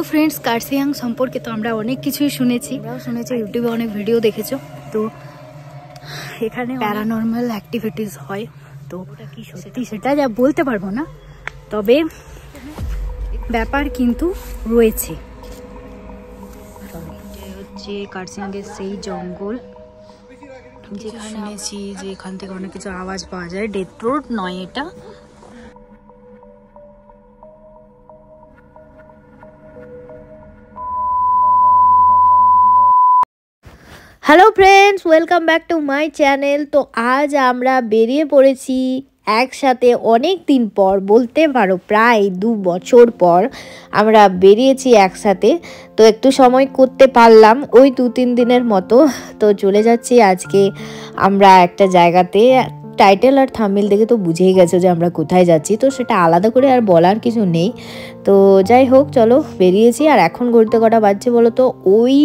Friends, Kurseong সম্পর্কে তো আমরা অনেক কিছুই শুনেছি, ইউটিউবে অনেক ভিডিও দেখেছো। তো এখানে প্যারানর্মাল অ্যাক্টিভিটিস হয়, তো কি সত্যি সেটা যা বলতে পারবো না, তবে ব্যাপার কিন্তু রয়েছে। হচ্ছে কার্সিয়াংয়ের সেই জঙ্গল যেখানে শুনেছি যে এখান থেকে অনেক কিছু আওয়াজ পাওয়া যায়। ডেথ রোড নয় এটা। Hello friends, welcome back to my channel. তো আজ আমরা বেরিয়ে পড়েছি একসাথে, অনেক দিন পর বলতে পারো, প্রায় 2 বছর পর আমরা বেরিয়েছি একসাথে। তো একটু সময় করতে পারলাম, ওই 2-3 দিনের মতো। তো চলে যাচ্ছি আজকে আমরা একটা জায়গাতে। টাইটেল আর থাম্বনেল দেখে তো বুঝেই গেছো যে আমরা কোথায় যাচ্ছি, তো সেটা আলাদা করে আর বলার কিছু নেই। তো যাই হোক, চলো বেরিয়েছি। আর এখন ঘুরতে কটা বাজছে বলো তো? ওই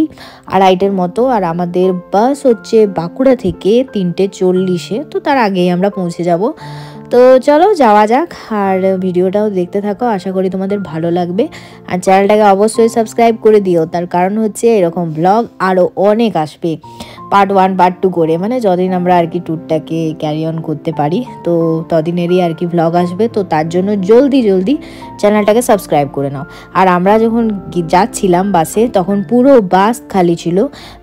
2:30-এর মতো। আর আমাদের বাস হচ্ছে বাঁকুড়া থেকে 3:40-এ, তো তার আগেই আমরা পৌঁছে যাব। তো চলো যাওয়া যাক, আর ভিডিওটাও দেখতে থাকো, আশা করি তোমাদের ভালো লাগবে। আর চ্যানেলটাকে অবশ্যই সাবস্ক্রাইব করে দিও, তার কারণ হচ্ছে এরকম ব্লগ আরও অনেক আসবে, পার্ট 1 পার্ট 2 করে, মানে যতদিন আমরা আর কি ট্যুরটাকে ক্যারি অন করতে পারি, তো ততদিনেরই আর কি ব্লগ আসবে। তো তার জন্য জলদি চ্যানেলটাকে সাবস্ক্রাইব করে নাও। আর আমরা যখন যাচ্ছিলাম বাসে, তখন পুরো বাস খালি ছিল।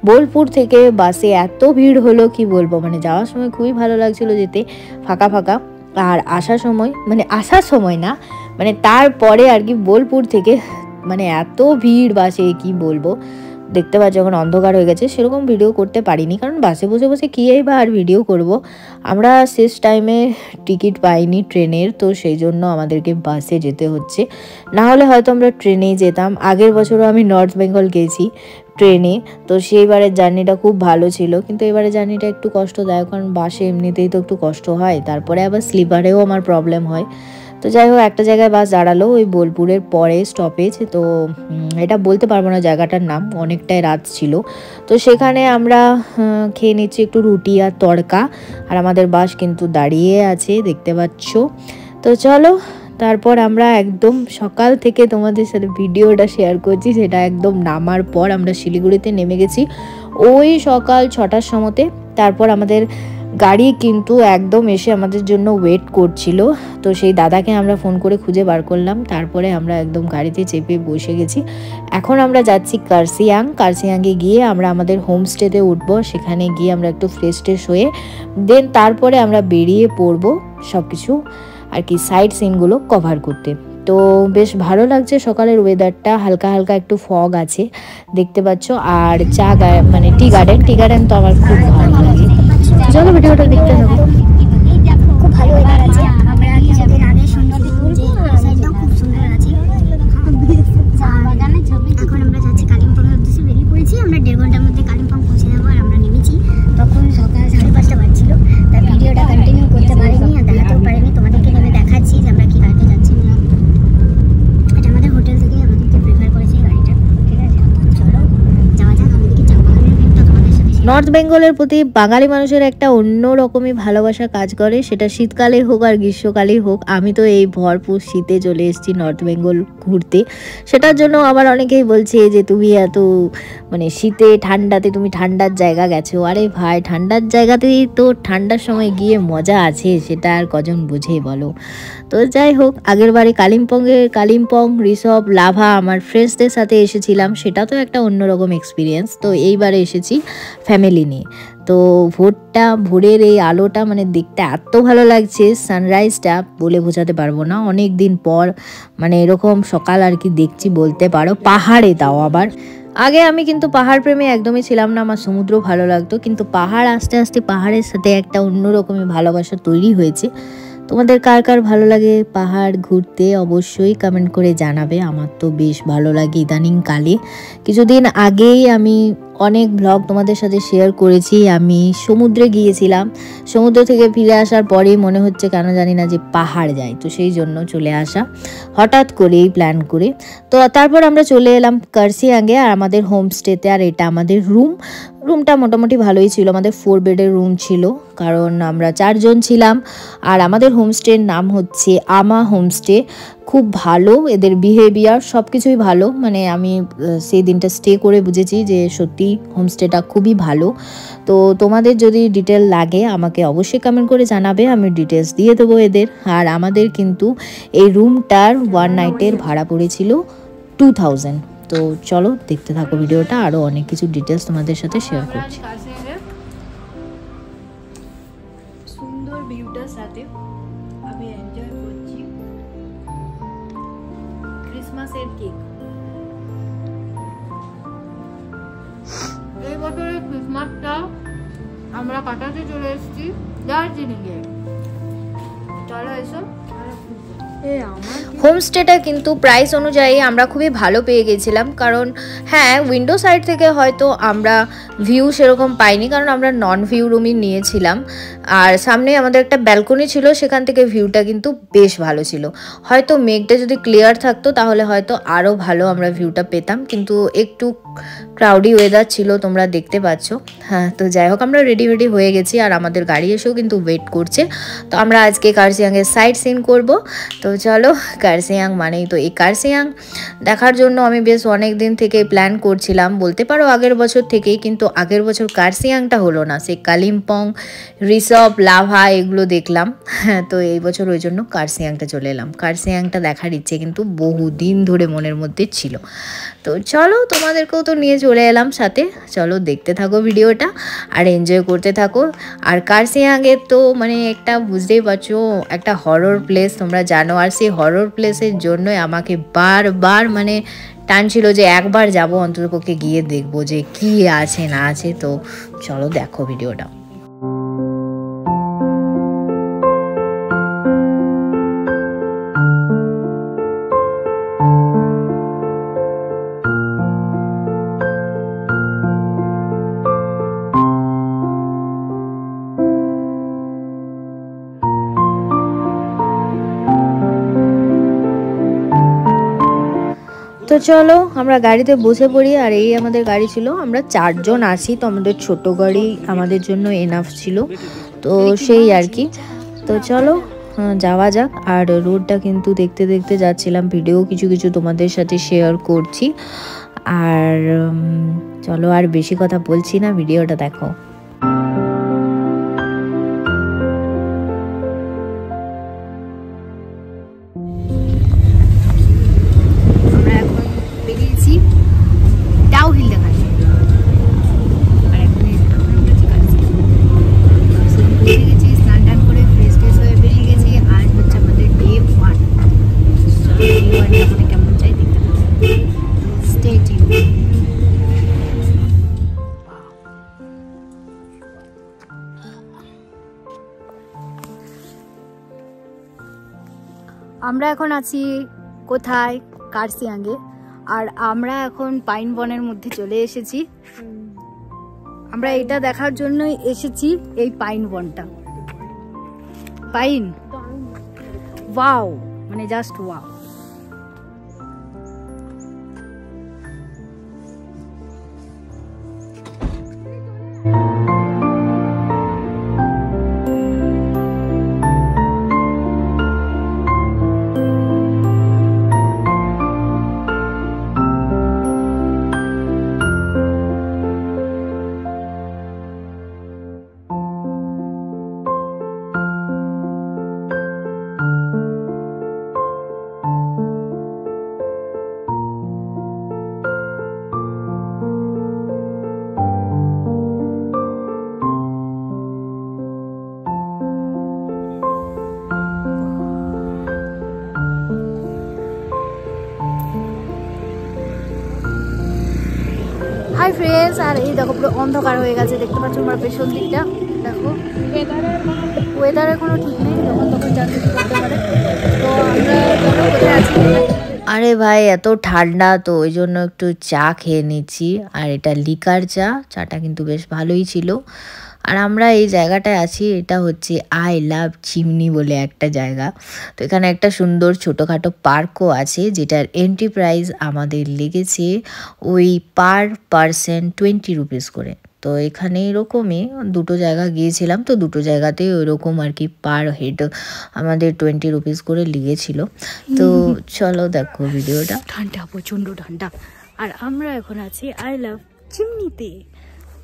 বোলপুর থেকে বাসে এত ভিড় হলো কি বলবো, মানে যাওয়ার সময় খুবই ভালো লাগছিল যেতে, ফাঁকা ফাঁকা। আর আসার সময় না, মানে তারপরে আর কি বোলপুর থেকে মানে এত ভিড় বাসে, কি বলবো। দেখতে পাচ্ছি যখন অন্ধকার হয়ে গেছে, সেরকম ভিডিও করতে পারিনি, কারণ বাসে বসে বসে কী বা আর ভিডিও করব। আমরা শেষ টাইমে টিকিট পাইনি ট্রেনের, তো সেই জন্য আমাদেরকে বাসে যেতে হচ্ছে। না হলে হয়তো আমরা ট্রেনেই যেতাম। আগের বছরও আমি নর্থ বেঙ্গল গেছি ট্রেনে, তো সেইবারের জার্নিটা খুব ভালো ছিল, কিন্তু এবারে জার্নিটা একটু কষ্টদায়ক, কারণ বাসে এমনিতেই তো একটু কষ্ট হয়, তারপরে আবার স্লিপারেও আমার প্রবলেম হয়। তো যাই হোক, একটা জায়গায় বাস দাঁড়ালো ওই বোলপুরের পরে স্টপেজ, তো এটা বলতে পারবো না জায়গাটার নাম, অনেকটাই রাত ছিল। তো সেখানে আমরা খেয়ে নিচ্ছি একটু রুটি আর তড়কা, আর আমাদের বাস কিন্তু দাঁড়িয়ে আছে, দেখতে পাচ্ছ। তো চলো, তারপর আমরা একদম সকাল থেকে তোমাদের সাথে ভিডিওটা শেয়ার করছি, সেটা একদম নামার পর আমরা শিলিগুড়িতে নেমে গেছি ওই সকাল 6টার সময়তে। তারপর আমাদের গাড়ি কিন্তু একদম এসে আমাদের জন্য ওয়েট করছিল, তো সেই দাদাকে আমরা ফোন করে খুঁজে বার করলাম, তারপরে আমরা একদম গাড়িতে চেপে বসে গেছি। এখন আমরা যাচ্ছি কার্সিয়াংয়ে গিয়ে আমরা আমাদের হোমস্টেতে উঠবো। সেখানে গিয়ে আমরা একটু ফ্রেশ হয়ে দেন তারপরে আমরা বেরিয়ে পড়বো সব কিছু আর কি সাইড সিনগুলো কভার করতে। তো বেশ ভালো লাগছে সকালের ওয়েদারটা, হালকা হালকা একটু ফগ আছে দেখতে পাচ্ছ। আর মানে টি গার্ডেন তো আমার খুব ভালো লাগে। চলো ভিডিওটা দেখতে থাকো। খুব ভালো ওয়েদার আছে, আমরা কিছুদিন আগে শুনছি যে সাইডটাও খুব সুন্দর আছে। এখন আমরা যাচ্ছি কালিম্পংয়ের উদ্দেশ্যে, বেরিয়ে পড়েছি। আমরা 1.5 ঘন্টার মধ্যে কালিম্পং পৌঁছে যাবো। আর আমরা নেমেছি তখন সকাল 5:30 বাজছিল, তার ভিডিওটা কন্টিনিউ করতে পারিনি আর দেখাতেও পারিনি। তোমাদেরকে নেমে দেখাচ্ছি যে আমরা কি গাড়িতে যাচ্ছি। এটা আমাদের হোটেল থেকে আমাদেরকে প্রেফার করেছে গাড়িটা, ঠিক আছে? চলো যাওয়া যাক। আমাদেরকে চা বাগানের ভিউটা তোমাদের সাথে। নর্থ বেঙ্গলের প্রতি বাঙালি মানুষের একটা অন্য রকমই ভালোবাসা কাজ করে, সেটা শীতকালে হোক আর গ্রীষ্মকালেই হোক। আমি তো এই ভরপুর শীতে চলে এসেছি নর্থ বেঙ্গল ঘুরতে, সেটার জন্য আবার অনেকেই বলছে যে তুমি এত মানে শীতে ঠান্ডাতে তুমি ঠান্ডার জায়গা গেছো। আরে ভাই, ঠান্ডার জায়গাতেই তো ঠান্ডার সময় গিয়ে মজা আছে, সেটা আর কজন বুঝে বলো। তো যাই হোক, আগের বারে কালিম্পং ঋষভ লাভা আমার ফ্রেন্ডসদের সাথে এসেছিলাম, সেটা তো একটা অন্যরকম এক্সপিরিয়েন্স। তো এইবারে এসেছি ফ্যামিলি নিয়ে। তো ভোরের এই আলোটা মানে দেখতে এত ভালো লাগছে, সানরাইজটা বলে বোঝাতে পারবো না। অনেক দিন পর মানে এরকম সকাল আর কি দেখছি বলতে পারো, পাহাড়ে তাও আবার। আগে আমি কিন্তু পাহাড় প্রেমী একদমই ছিলাম না, আমার সমুদ্র ভালো লাগতো, কিন্তু পাহাড় আস্তে আস্তে পাহাড়ের সাথে একটা অন্যরকমই ভালোবাসা তৈরি হয়েছে। তোমাদের কার কার ভালো লাগে পাহাড় ঘুরতে অবশ্যই কমেন্ট করে জানাবে। আমার তো বেশ ভালো লাগে ইদানিং কালে। কিছুদিন আগেই আমি অনেক ব্লগ তোমাদের সাথে শেয়ার করেছি, আমি সমুদ্রে গিয়েছিলাম। সমুদ্র থেকে ফিরে আসার পরেই মনে হচ্ছে কেন জানি না যে পাহাড় যাই, তো সেই জন্য চলে আসা হঠাৎ করেই প্ল্যান করে। তো তারপর আমরা চলে এলাম কার্সিয়াংয়ে আর আমাদের হোমস্টেতে, আর এটা আমাদের রুম। রুমটা মোটামুটি ভালোই ছিল, আমাদের 4 বেডের রুম ছিল, কারণ আমরা 4 জন ছিলাম। আর আমাদের হোমস্টের নাম হচ্ছে আমা হোমস্টে। খুব ভালো, এদের বিহেভিয়ার সব কিছুই ভালো। মানে আমি সেই দিনটা স্টে করে বুঝেছি যে সত্যি হোমস্টেটা খুবই ভালো। তো তোমাদের যদি ডিটেল লাগে আমাকে অবশ্যই কমেন্ট করে জানাবে, আমি ডিটেলস দিয়ে দেবো এদের। আর আমাদের কিন্তু এই রুমটার 1 নাইটের ভাড়া পড়েছিল 2000। তো চলো দেখতে থাকো ভিডিওটা, আরও অনেক কিছু ডিটেলস তোমাদের সাথে শেয়ার করছি। সুন্দর ভিউটার সাথে আমি এনজয় করছি ক্রিসমাসের কেক। এই বছরের ক্রিসমাসটা আমরা কাটাতে চলে এসেছি দার্জিলিংয়ে। চলো এসো। হোমস্টেটা কিন্তু প্রাইস অনুযায়ী আমরা খুবই ভালো পেয়ে গেছিলাম, কারণ হ্যাঁ উইন্ডো সাইড থেকে হয়তো আমরা ভিউ সেরকম পাইনি, কারণ আমরা নন ভিউ রুমই নিয়েছিলাম। আর সামনে আমাদের একটা ব্যালকনি ছিল, সেখান থেকে ভিউটা কিন্তু বেশ ভালো ছিল। হয়তো মেঘটা যদি ক্লিয়ার থাকতো তাহলে হয়তো আরও ভালো আমরা ভিউটা পেতাম, কিন্তু একটু ক্রাউডি ওয়েদার ছিল, তোমরা দেখতে পাচ্ছ। হ্যাঁ, তো যাই হোক আমরা রেডি হয়ে গেছি, আর আমাদের গাড়ি এসেও কিন্তু ওয়েট করছে। তো আমরা আজকে কার্সিয়াংয়ের সাইট সিন করবো। তো চলো, কার্সিয়াং মানেই তো এই কার্সিয়াং দেখার জন্য আমি বেশ অনেক দিন থেকে প্ল্যান করছিলাম, বলতে পারো আগের বছর থেকেই। কিন্তু আগের বছর কার্সিয়াংটা হলো না, সে কালিম্পং, রিসপ, লাভা এগুলো দেখলাম। হ্যাঁ, তো এই বছর ওই জন্য কার্সিয়াংটা চলে এলাম। কার্সিয়াংটা দেখার ইচ্ছে কিন্তু বহুদিন ধরে মনের মধ্যে ছিল। তো চলো, তোমাদেরকেও তো নিয়ে চলে এলাম সাথে। চলো দেখতে থাকো ভিডিওটা আর এনজয় করতে থাকো। আর কার্সিয়াংয়ের তো মানে একটা বুঝতেই পারছো, একটা হরর প্লেস তোমরা জানো। আর সেই হরর প্লেসের জন্যই আমাকে বারবার মানে টানছিল যে একবার যাব, অন্ততপক্ষে গিয়ে দেখবো যে কি আছে না আছে। তো চলো দেখো ভিডিওটা। তো চলো আমরা গাড়িতে বসে পড়ি। আর এই আমাদের গাড়ি ছিল, আমরা 4 জন আছি, তো আমাদের ছোট গাড়ি আমাদের জন্য এনাফ ছিল। তো সেই আর কি। তো চলো যাওয়া যাক। আর রোডটা কিন্তু দেখতে দেখতে যাচ্ছিলাম, ভিডিও কিছু কিছু তোমাদের সাথে শেয়ার করছি। আর চলো আর বেশি কথা বলছি না, ভিডিওটা দেখো। আমরা এখন আছি কোথায়? কার্সিয়াংয়ে। আর আমরা এখন পাইন বনের মধ্যে চলে এসেছি। আমরা এটা দেখার জন্যই এসেছি, এই পাইন বনটা। পাইন ওয়াও, মানে জাস্ট ওয়াও। হাই ফ্রেন্ডস, আর এই দেখো পুরো অন্ধকার হয়ে গেছে, দেখতে পাচ্ছ আমার পেছন দিকটা। দেখো ওয়েদারের কোনো ঠিক নেই, যখন তখন যা কিছু করতে পারে। তো আমরা কোথায় আছি? আরে ভাই এত ঠান্ডা, তো ওই জন্য একটু চা খেয়ে নিচ্ছি। আর এটা লিকার চা, চাটা কিন্তু বেশ ভালোই ছিল। আর আমরা এই জায়গাটায় আছি, এটা হচ্ছে আই লাভ চিমনি বলে একটা জায়গা। তো এখানে একটা সুন্দর ছোটোখাটো পার্কও আছে, যেটার এন্ট্রি প্রাইস আমাদের লেগেছে ওই পার পারসন 20 রুপিস করে। তো এখানে এরকমই দুটো জায়গা গিয়েছিলাম, তো দুটো জায়গাতেই ওইরকম আর কি পার হেড আমাদের 20 রুপিস করে লিগেছিল। তো চলো দেখো ভিডিওটা। ঠান্ডা, প্রচণ্ড ঠান্ডা, আর আমরা এখন আছি আই লাভ চিমনিতে।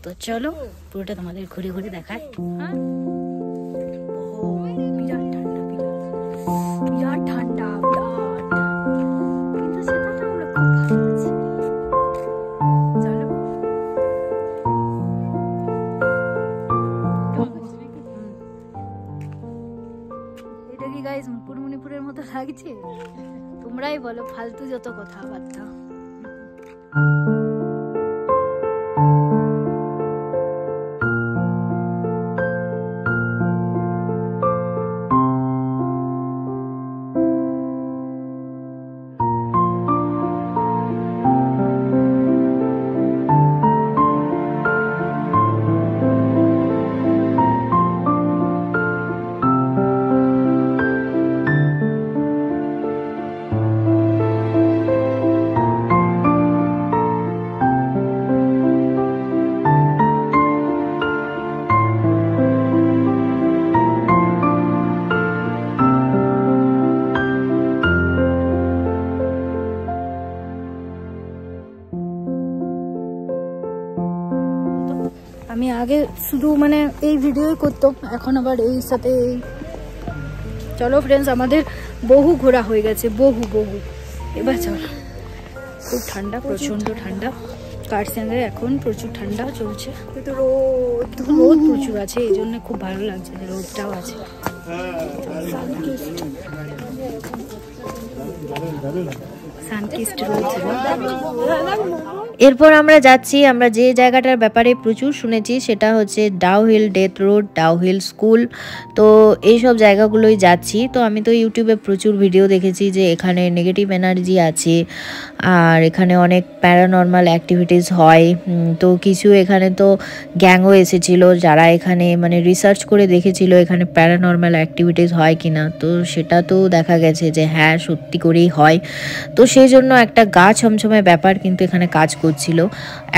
তো চলো পুরোটা তোমাদের ঘুরে ঘুরে দেখায়। বিরাট ঠান্ডা, বিরাট ঠান্ডা, বিরাট, কিন্তু সেটাতে আমরা খুব ভালো আছি। চলো এটা কি গাইস মুকুটমণিপুরের মতো লাগছে? তোমরাই বলো, ফালতু যত কথাবার্তা। আমি আগে শুধু মানে এই ভিডিওই করতাম, এখন আবার এই সাথে এই। চলো ফ্রেন্ডস, আমাদের বহু ঘোরা হয়ে গেছে, বহু এবার চলো। খুব ঠান্ডা, প্রচন্ড ঠান্ডা। কার্সিয়াংয়ে এখন প্রচুর ঠান্ডা চলছে, কিন্তু রোদ প্রচুর আছে, এই জন্য খুব ভালো লাগছে যে রোদটাও আছে। সানকিস্ট রয়েছে। এরপর আমরা যাচ্ছি, আমরা যে জায়গাটার ব্যাপারে প্রচুর শুনেছি সেটা হচ্ছে Dow Hill death road, Dow Hill school. তো এইসব জায়গাগুলোই যাচ্ছি। তো আমি তো ইউটিউবে প্রচুর ভিডিও দেখেছি যে এখানে নেগেটিভ এনার্জি আছে, আর এখানে অনেক প্যারানর্মাল অ্যাক্টিভিটিস হয়। তো কিছু এখানে তো গ্যাংও এসেছিলো যারা এখানে মানে রিসার্চ করে দেখেছিল এখানে প্যারানর্মাল অ্যাক্টিভিটিস হয় কিনা। তো সেটা তো দেখা গেছে যে হ্যাঁ সত্যি করেই হয়। তো সেই জন্য একটা গা ছমছমে ব্যাপার কিন্তু এখানে কাজ করছিল।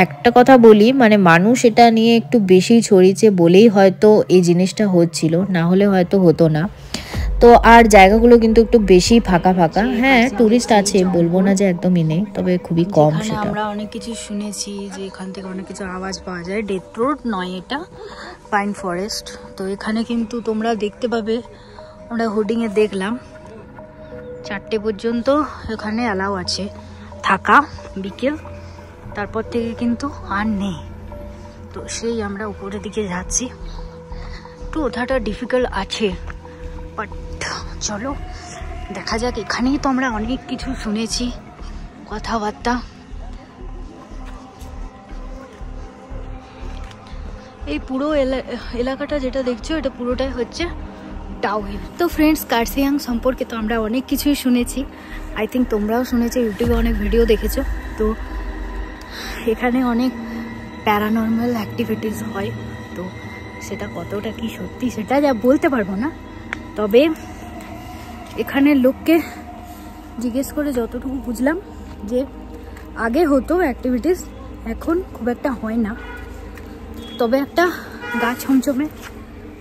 একটা কথা বলি, মানে মানুষ এটা নিয়ে একটু বেশি ছড়িয়েছে বলেই হয়তো এই জিনিসটা হচ্ছিল, না হলে হয়তো হতো না। তো আর জায়গাগুলো কিন্তু একটু বেশি ফাঁকা ফাঁকা। হ্যাঁ টুরিস্ট আছে, বলবো না যে একদমই নেই, তবে খুবই কম। সেটা আমরা অনেক কিছু শুনেছি যে এখান থেকে অনেক কিছু আওয়াজ পাওয়া যায়। ডেথ রোড নয়, এটা পাইন ফরেস্ট। তো এখানে কিন্তু তোমরা দেখতে পাবে, আমরা হোর্ডিংয়ে দেখলাম 4টে পর্যন্ত এখানে অ্যালাউ আছে থাকা, বিকেল, তারপর থেকে কিন্তু আর নেই। তো সেই আমরা উপরের দিকে যাচ্ছি, একটু ওঠাটা ডিফিকাল্ট আছে, বাট চলো দেখা যাক। এখানেই তো আমরা অনেক কিছু শুনেছি, কথাবার্তা। এই পুরো এলাকাটা যেটা দেখছো এটা পুরোটাই হচ্ছে ডাউ হিল। তো ফ্রেন্ডস, কার্সিয়াং সম্পর্কে তো আমরা অনেক কিছুই শুনেছি, আই থিঙ্ক তোমরাও শুনেছো, ইউটিউবে অনেক ভিডিও দেখেছো। তো এখানে অনেক প্যারানর্মাল অ্যাক্টিভিটিস হয়, তো সেটা কতটা কি সত্যি সেটা যা বলতে পারবো না। তবে এখানে লোককে জিজ্ঞেস করে যতটুকু বুঝলাম যে আগে হতো অ্যাক্টিভিটিস, এখন খুব একটা হয় না, তবে একটা গা ছমছমে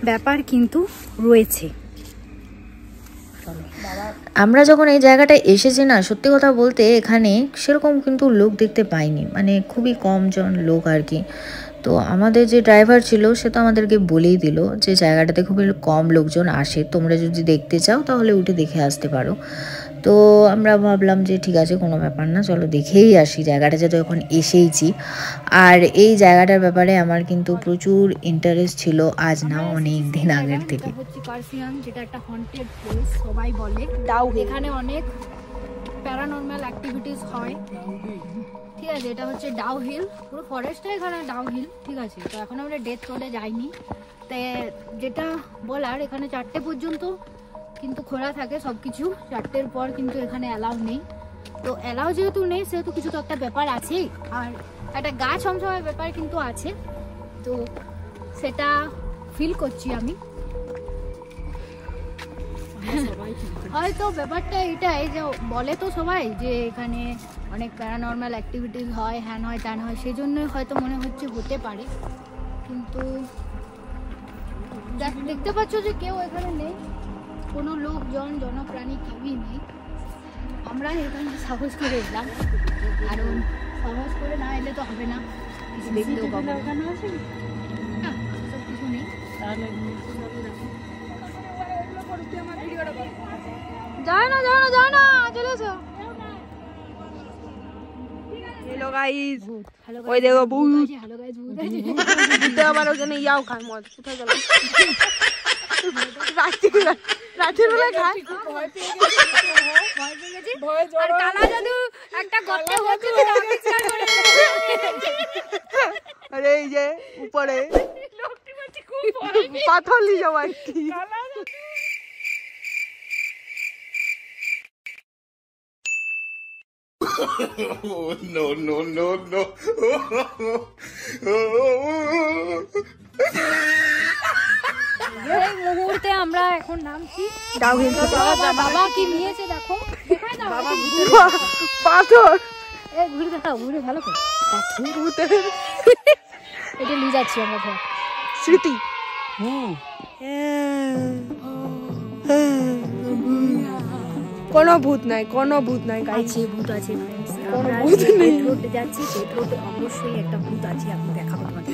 ব্যাপার কিন্তু রয়েছে। আমরা যখন এই জায়গাটায় এসেছি না, সত্যি কথা বলতে এখানে সেরকম কিন্তু লোক দেখতে পাইনি, মানে খুবই কম জন লোক আর কি। তো আমাদের যে ড্রাইভার ছিল সে তো আমাদেরকে বলেই দিল যে জায়গাটাতে খুবই কম লোকজন আসে, তোমরা যদি দেখতে চাও তাহলে উঠে দেখে আসতে পারো। তো আমরা ভাবলাম যে ঠিক আছে, কোনো ব্যাপার না, চলো দেখেই আসি জায়গাটা, যেহেতু এখন এসেইছি। আর এই জায়গাটার ব্যাপারে আমার কিন্তু প্রচুর ইন্টারেস্ট ছিল, আজ না অনেক দিন আগের থেকে। কার্সিয়াং যেটা একটা হন্টেড প্লেস সবাই বলে, ডাউ এখানে অনেক প্যারানর্মাল অ্যাক্টিভিটিস হয়, ঠিক আছে। এটা হচ্ছে ডাউ হিল, পুরো ফরেস্টটা এখানে ডাউ হিল, ঠিক আছে। তো এখন আমরা ডেথ রোডে যাইনি, তাই যেটা বলার এখানে 4টে পর্যন্ত কিন্তু খোলা থাকে সব কিছু, 4টের পর কিন্তু এখানে অ্যালাউ নেই। তো অ্যালাউ যেহেতু নেই সেহেতু কিছু তো একটা ব্যাপার আছেই, আর একটা গা ছমছমের ব্যাপার কিন্তু আছে, তো সেটা ফিল করছি আমি। হয়তো ব্যাপারটা এটাই যে বলে তো সবাই যে এখানে অনেক প্যারানর্মাল অ্যাক্টিভিটিস হয়, হ্যান হয় ত্যান হয়, সেই জন্যই হয়তো মনে হচ্ছে হতে পারে। কিন্তু দেখতে পাচ্ছ যে কেউ এখানে নেই, কোনো লোকজন জনপ্রাণী কেউই নেই। আমরা এখানে সাহস করে এলাম, কারণ সাহস করে না এলে তো হবে না, কিছু দেখতেও পাবো না। কিছু নেই, যায় না চলে এসো। हेलो गाइस, ওই দেখো ভূত। হ্যালো গাইস, ভূতে আবার ওখানে ইয়াও খায় মদ। কোথায় গেল? রাতের বেলা খায়। আর কালা জাদু একটা গর্তে হচ্ছে তো আবিষ্কার করে। আরে এই যে উপরে পাথর নিয়ে যাও একটি। Oh, no, no, no, no. এই মুহূর্তে আমরা এখন নামছি ডাউহিল। বাবা কি নিয়েছে দেখো, দেখাই দাও পাথর। এই ঘুরে দেখাও, ঘুরে ভালো করে এটা নিয়ে যাচ্ছি আমরা ঘর। স্মৃতি। কোনো ভূত নাই, কোনো ভূত নাই গাইস। আছে ভূত আছে फ्रेंड्स, কোনো আমরা ভূত নেই। রোডে যাচ্ছি, রোডে অবশ্যই একটা ভূত আছে, আমি দেখাবো তোমাদের।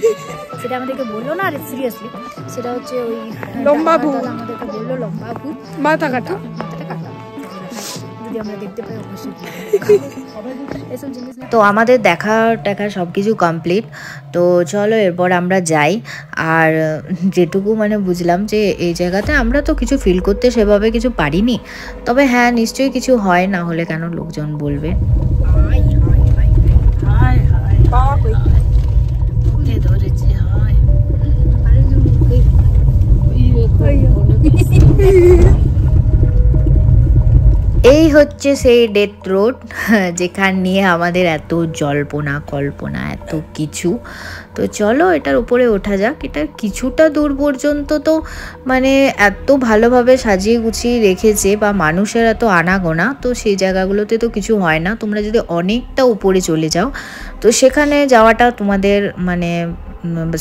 সেটা আমাদেরকে বললো না, আরে সিরিয়াসলি সেটা হচ্ছে ওই লম্বা ভূত। আমাদেরকে বললো লম্বা ভূত, মাথা কাটা। মাথাটা কাটা। যদি আমরা দেখতে পাই অবশ্যই এসব জিনিস না। তো আমাদের দেখা সব কিছু কমপ্লিট। তো চলো এরপর আমরা যাই। আর যেটুকু মানে বুঝলাম যে এই জায়গাতে আমরা তো কিছু ফিল করতে সেভাবে কিছু পারিনি, তবে হ্যাঁ নিশ্চয়ই কিছু হয়, না হলে কেন লোকজন বলবে। এই হচ্ছে সেই ডেথ রোড, যেখান নিয়ে আমাদের এত জল্পনা কল্পনা এত কিছু। তো চলো এটার উপরে ওঠা যাক। এটা কিছুটা দূর পর্যন্ত তো মানে এত ভালোভাবে সাজিয়ে গুছিয়ে রেখেছে, বা মানুষের এত আনাগোনা, তো সেই জায়গাগুলোতে তো কিছু হয় না। তোমরা যদি অনেকটা উপরে চলে যাও তো সেখানে যাওয়াটা তোমাদের মানে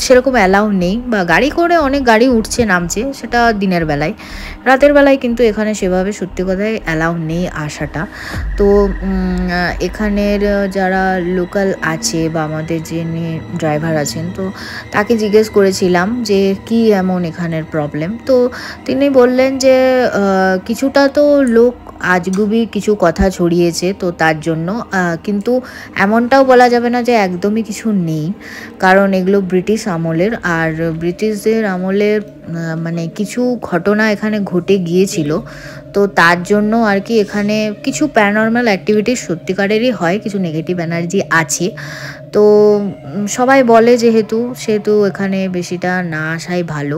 সেরকম অ্যালাউ নেই, বা গাড়ি করে অনেক গাড়ি উঠছে নামছে, সেটা দিনের বেলায়। রাতের বেলায় কিন্তু এখানে সেভাবে সত্যি কথায় অ্যালাউ নেই আসাটা। তো এখানের যারা লোকাল আছে বা আমাদের যে ড্রাইভার আছেন, তো তাকে জিজ্ঞেস করেছিলাম যে কি এমন এখানের প্রবলেম। তো তিনি বললেন যে কিছুটা তো লোক আজগুবি কিছু কথা ছড়িয়েছে, তো তার জন্য, কিন্তু এমনটাও বলা যাবে না যে একদমই কিছু নেই, কারণ এগুলো ব্রিটিশ আমলের, আর ব্রিটিশদের আমলের মানে কিছু ঘটনা এখানে ঘটে গিয়েছিল, তো তার জন্য আর কি এখানে কিছু প্যারানর্মাল অ্যাক্টিভিটিস সত্যিকারেরই হয়, কিছু নেগেটিভ এনার্জি আছে। তো সবাই বলে সেহেতু এখানে বেশিটা না আসাই ভালো।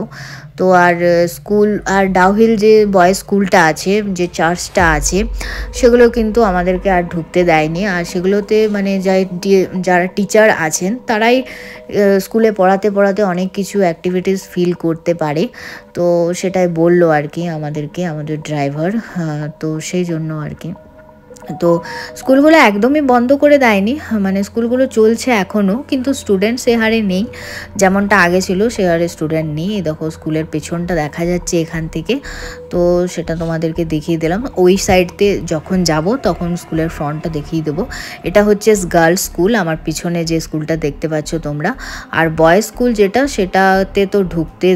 তো আর স্কুল আর ডাউহিল যে বয়েজ স্কুলটা আছে, যে চার্চটা আছে, সেগুলো কিন্তু আমাদেরকে আর ঢুকতে দেয়নি। আর সেগুলোতে মানে যারা টিচার আছেন তারাই স্কুলে পড়াতে অনেক কিছু অ্যাক্টিভিটিস ফিল করতে পারে, তো সেটাই বললো আর কি আমাদেরকে আমাদের ড্রাইভার। তো সেই জন্য আর কি তো স্কুলগুলো একদমই বন্ধ করে দেয়নি, মানে স্কুলগুলো চলছে এখনও, কিন্তু স্টুডেন্ট সে হারে নেই, যেমনটা আগে ছিল সে হারে স্টুডেন্ট নেই। দেখো স্কুলের পেছনটা দেখা যাচ্ছে এখান থেকে, তো সেটা তোমাদেরকে দেখিয়ে দিলাম। ওই সাইডতে যখন যাব তখন স্কুলের ফ্রন্টটা দেখিয়ে দেবো। এটা হচ্ছে গার্লস স্কুল, আমার পিছনে যে স্কুলটা দেখতে পাচ্ছ তোমরা। আর বয়েজ স্কুল যেটা, সেটাতে তো ঢুকতে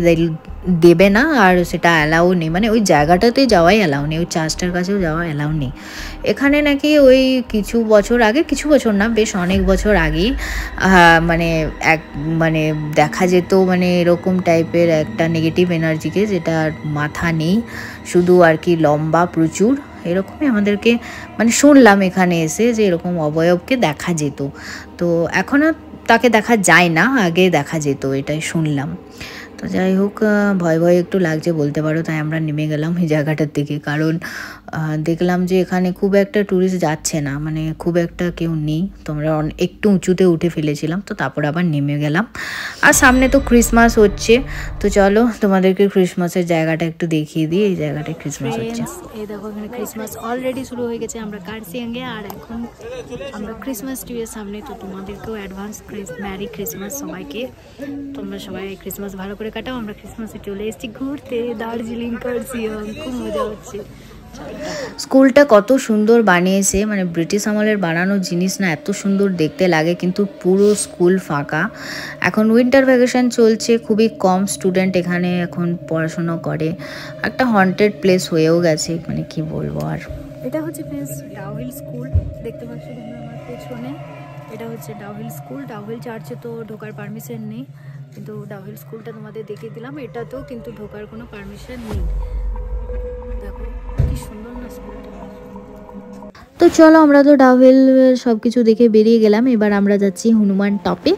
দেবে না, আর সেটা অ্যালাউ নেই, মানে ওই জায়গাটাতে যাওয়াই অ্যালাউ নেই, ওই চার্চটার কাছেও যাওয়া অ্যালাউ নেই। এখানে নাকি ওই কিছু বছর না, বেশ অনেক বছর আগেই মানে দেখা যেত মানে এরকম টাইপের একটা নেগেটিভ এনার্জিকে, যেটা মাথা নেই, শুধু আর কি লম্বা প্রচুর, এরকমই আমাদেরকে মানে শুনলাম এখানে এসে যে এরকম অবয়বকে দেখা যেত। তো এখন আর তাকে দেখা যায় না, আগে দেখা যেত, এটাই শুনলাম। তো যাই হোক, ভয় একটু লাগছে বলতে পারো, তাই আমরা নেমে গেলাম এই জায়গাটার থেকে, কারণ দেখলাম যে এখানে খুব একটা ট্যুরিস্ট যাচ্ছে না, মানে খুব একটা কেউ নেই। তো আমরা একটু উঁচুতে উঠে ফেলেছিলাম, তো তারপর আবার নেমে গেলাম। আর সামনে তো ক্রিসমাস হচ্ছে, তো চলো তোমাদেরকে ক্রিসমাসের জায়গাটা একটু দেখিয়ে দিই। এই জায়গাটায় ক্রিসমাস হচ্ছে। এই দেখো এখানে ক্রিসমাস অলরেডি শুরু হয়ে গেছে। আমরা কার্সিয়াংয়ে, আর এখন আমরা ক্রিসমাস ট্রির সামনে। তো তোমাদেরকেও অ্যাডভান্স ম্যারি ক্রিসমাস সবাইকে। তোমরা সবাই ক্রিসমাস ভালো করে কাটাও। আমরা ক্রিসমাসে চলে এসেছি ঘুরতে দার্জিলিং কার্সিয়াং, খুব মজা হচ্ছে। স্কুলটা কত সুন্দর বানিয়েছে, মানে ব্রিটিশ আমলের বানানো জিনিস না, এত সুন্দর দেখতে লাগে। কিন্তু পুরো স্কুল ফাঁকা। এখন উইন্টার ভ্যাকেশন চলছে, খুবই কম স্টুডেন্ট এখানে এখন পড়াশোনা করে। একটা হন্টেড প্লেস হয়েও গেছে, মানে কি বলবো আর। এটা হচ্ছে ফ্রেন্ডস ডাউহিল স্কুল, দেখতে পাচ্ছ তোমরা আমার পেছনে। এটা হচ্ছে ডাউহিল স্কুল। ডাউহিল চার্চে তো ঢোকার পারমিশন নেই, কিন্তু ডাউহিল স্কুলটা তোমাদের দেখিয়ে দিলাম। এটাতেও কিন্তু ঢোকার কোনো পারমিশন নেই। দেখো কি সুন্দর না স্কুলটা। তো চলো, আমরা তো ডাউহিল সব কিছু দেখে বেরিয়ে গেলাম। এবার আমরা যাচ্ছি হনুমান টপে।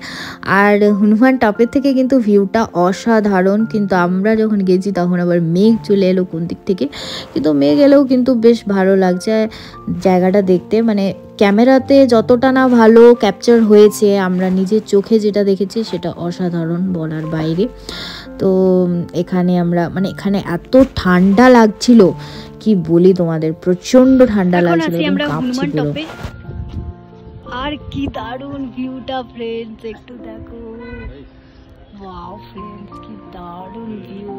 আর হনুমান টপের থেকে কিন্তু ভিউটা অসাধারণ। কিন্তু আমরা যখন গেছি তখন আবার মেঘ চলে এলো কোন দিক থেকে, কিন্তু মেঘ এলেও কিন্তু বেশ ভালো লাগছে জায়গাটা দেখতে। মানে ক্যামেরাতে যতটা না ভালো ক্যাপচার হয়েছে, আমরা নিজের চোখে যেটা দেখেছি সেটা অসাধারণ, বলার বাইরে। তো এখানে আমরা, মানে এখানে এত ঠান্ডা লাগছিল, কি বলি তোমাদের, প্রচন্ড ঠান্ডা লাগছিল, কাঁপছি পুরো। আর কি দারুণ ভিউটা ফ্রেন্ডস, একটু দেখো। ওয়াও ফ্রেন্ডস, কি দারুণ ভিউ।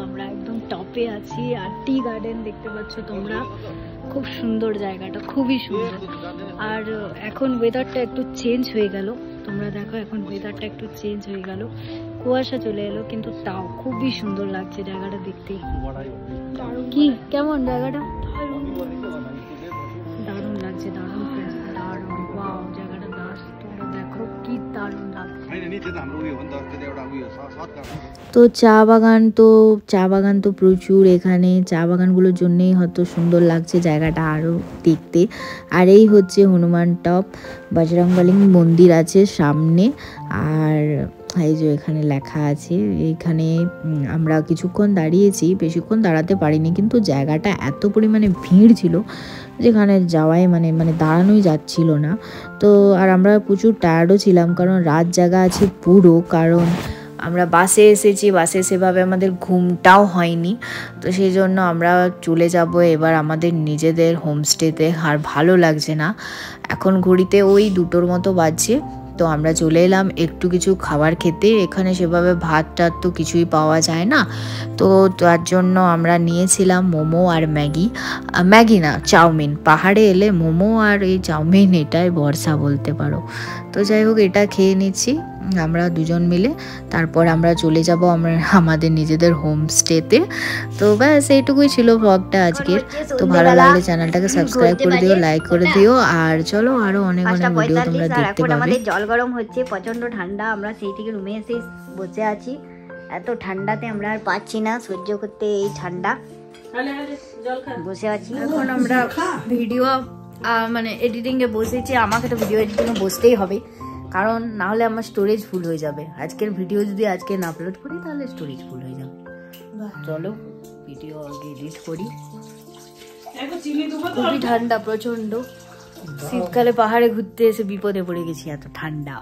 আমরা একদম টপে আছি, আর টি গার্ডেন দেখতে পাচ্ছ তোমরা। খুব সুন্দর জায়গাটা, খুবই সুন্দর। আর এখন ওয়েদারটা একটু চেঞ্জ হয়ে গেল, তোমরা দেখো এখন ওয়েদারটা একটু চেঞ্জ হয়ে গেল, কুয়াশা চলে এলো, কিন্তু তাও খুবই সুন্দর লাগছে জায়গাটা দেখতে। কি কেমন জায়গাটা? দারুণ লাগছে, দারুণ ফ্রেন্ডস, দারুণ। ওয়াও জায়গাটা দাস, তোমরা দেখো কি দারুণ লাগছে। তো চা বাগান তো প্রচুর এখানে। চা বাগানগুলোর জন্যেই হয়তো সুন্দর লাগছে জায়গাটা আরও দেখতে। আর এই হচ্ছে হনুমান টপ, বজরংবলী মন্দির আছে সামনে। আর এই যে এখানে লেখা আছে, এইখানে আমরা কিছুক্ষণ দাঁড়িয়েছি, বেশিক্ষণ দাঁড়াতে পারিনি, কিন্তু জায়গাটা এত পরিমাণে ভিড় ছিল যেখানে যাওয়াই মানে দাঁড়ানোই যাচ্ছিল না। তো আর আমরা প্রচুর টায়ার্ডও ছিলাম, কারণ রাত জায়গা আছে পুরো, কারণ আমরা বাসে এসেছি, বাসে সেভাবে আমাদের ঘুমটাও হয়নি। তো সেই জন্য আমরা চলে যাব এবার আমাদের নিজেদের হোমস্টেতে। আর ভালো লাগছে না, এখন ঘড়িতে ওই 2টোর মতো বাজছে। তো আমরা চলে এলাম একটু কিছু খাবার খেতে। এখানে সেভাবে ভাত টাত তো কিছুই পাওয়া যায় না, তো তার জন্য আমরা নিয়েছিলাম মোমো আর ম্যাগি না, চাউমিন। পাহাড়ে এলে মোমো আর এই চাউমিন এটাই ভরসা বলতে পারো। তো যাই হোক, এটা খেয়ে নিচ্ছি আমরা দুজন মিলে। তারপর আমরা চলে যাব আমাদের নিজেদের হোমস্টেতে। তো ব্যাস এইটুকুই ছিল ব্লগটা আজকের। তো ভালো লাগলে চ্যানেলটাকে সাবস্ক্রাইব করে দিও, লাইক করে দিও। আর চলো, আরো অনেক ভিডিও তোমরা দেখতে পাবে। আমাদের জল গরম হচ্ছে, প্রচন্ড ঠান্ডা। আমরা সেই থেকে রুমে এসে বসে আছি, এত ঠান্ডাতে আমরা আর পাচ্ছি না সহ্য করতে এই ঠান্ডা, বসে আছি। এখন আমরা ভিডিও মানে এডিটিংয়ে বসেছি। আমাকে তো ভিডিও এডিটিংয়ে বসতেই হবে, কারণ না হলে আমার স্টোরেজ ফুল হয়ে যাবে। আজকের ভিডিও যদি আজকে না আপলোড করি তাহলে স্টোরেজ ফুল হয়ে যাবে। চলো ভিডিও আগে এডিট করি। খুবই ঠান্ডা, প্রচন্ড। শীতকালে পাহাড়ে ঘুরতে এসে বিপদে পড়ে গেছি, এত ঠান্ডা।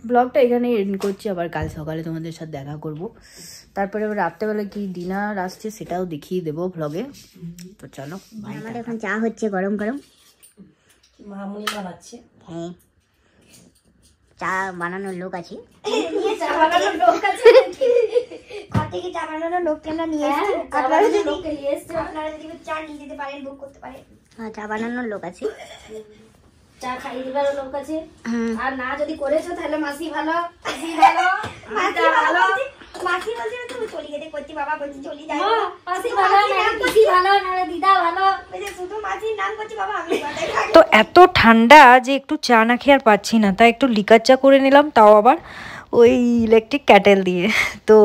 ব্লগটা এখানে এন্ড করছি, আবার কাল সকালে তোমাদের সাথে দেখা করব। তারপরে আবার রাত্রেবেলা কি ডিনার আসছে সেটাও দেখিয়ে দেবো ব্লগে। তো চলো, আমাদের এখন চা হচ্ছে গরম গরম, মামুনি বানাচ্ছে। হ্যাঁ, চা বানানোর লোক আছে। চা বানানোর লোককে আমরা নিয়ে এসেছি। চা বানানোর লোক আছে, চা খাইয়ে দিবার লোক আছে। আর না যদি করেছো তাহলে মাসি ভালো, মাসি বলছে তুমি চলে যেতে করছি, বাবা বলছি চলে যাই, মাসি ভালো না দিদি ভালো না দিদা ভালো, শুধু মাসির নাম করছি, বাবা আমি তো এত ঠান্ডা যে একটু চা না খেয়ে আর পাচ্ছি না, তাই একটু লিকার চা করে নিলাম, তাও আবার ওই ইলেকট্রিক ক্যাটেল দিয়ে। তো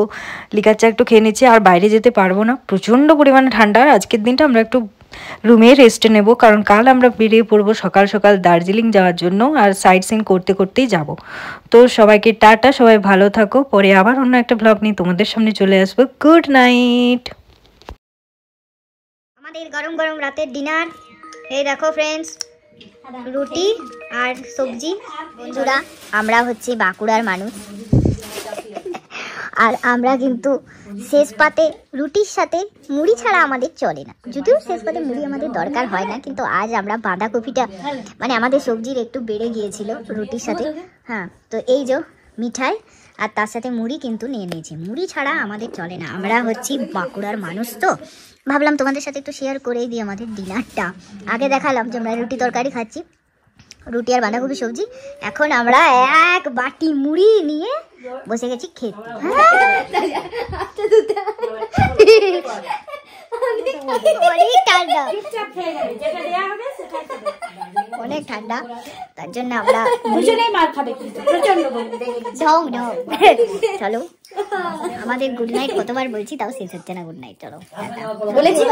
লিকার চা একটু খেয়ে নিচ্ছি, আর বাইরে যেতে পারবো না, প্রচণ্ড পরিমাণে ঠান্ডা। আর আজকের দিনটা আমরা একটু রুমে রেস্টে নেব, কারণ কাল আমরা বেরিয়ে পড়বো সকাল সকাল দার্জিলিং যাওয়ার জন্য, আর সাইট সিন করতে করতেই যাব। তো সবাইকে টাটা, সবাই ভালো থাকো, পরে আবার অন্য একটা ব্লগ নিয়ে তোমাদের সামনে চলে আসবো। Good night. আমাদের গরম গরম রাতের ডিনার, এই দেখো ফ্রেন্ডস, রুটি আর সবজি। বন্ধুরা, আমরা হচ্ছে বাঁকুড়ার মানুষ, আর আমরা কিন্তু শেষ পাতে রুটির সাথে মুড়ি ছাড়া আমাদের চলে না। যদিও শেষ পাতে মুড়ি আমাদের দরকার হয় না, কিন্তু আজ আমরা বাঁধাকপিটা মানে আমাদের সবজির একটু বেড়ে গিয়েছিল রুটির সাথে। হ্যাঁ, তো এই যে মিঠাই আর তার সাথে মুড়ি কিন্তু নিয়ে নিয়েছি। মুড়ি ছাড়া আমাদের চলে না, আমরা হচ্ছি বাঁকুড়ার মানুষ, তো ভাবলাম তোমাদের সাথে একটু শেয়ার করেই দিই আমাদের ডিনারটা। আগে দেখালাম যে আমরা রুটি তরকারি খাচ্ছি, রুটি আর বাঁধাকপি সবজি। এখন আমরা এক বাটি মুড়ি নিয়ে বসে গেছি খেতে। অনেক ঠান্ডা, তার জন্য আমরা চলো আমাদের গুড নাইট কতবার বলছি তাও শেষ হচ্ছে না। গুড নাইট, চলো বলেছি।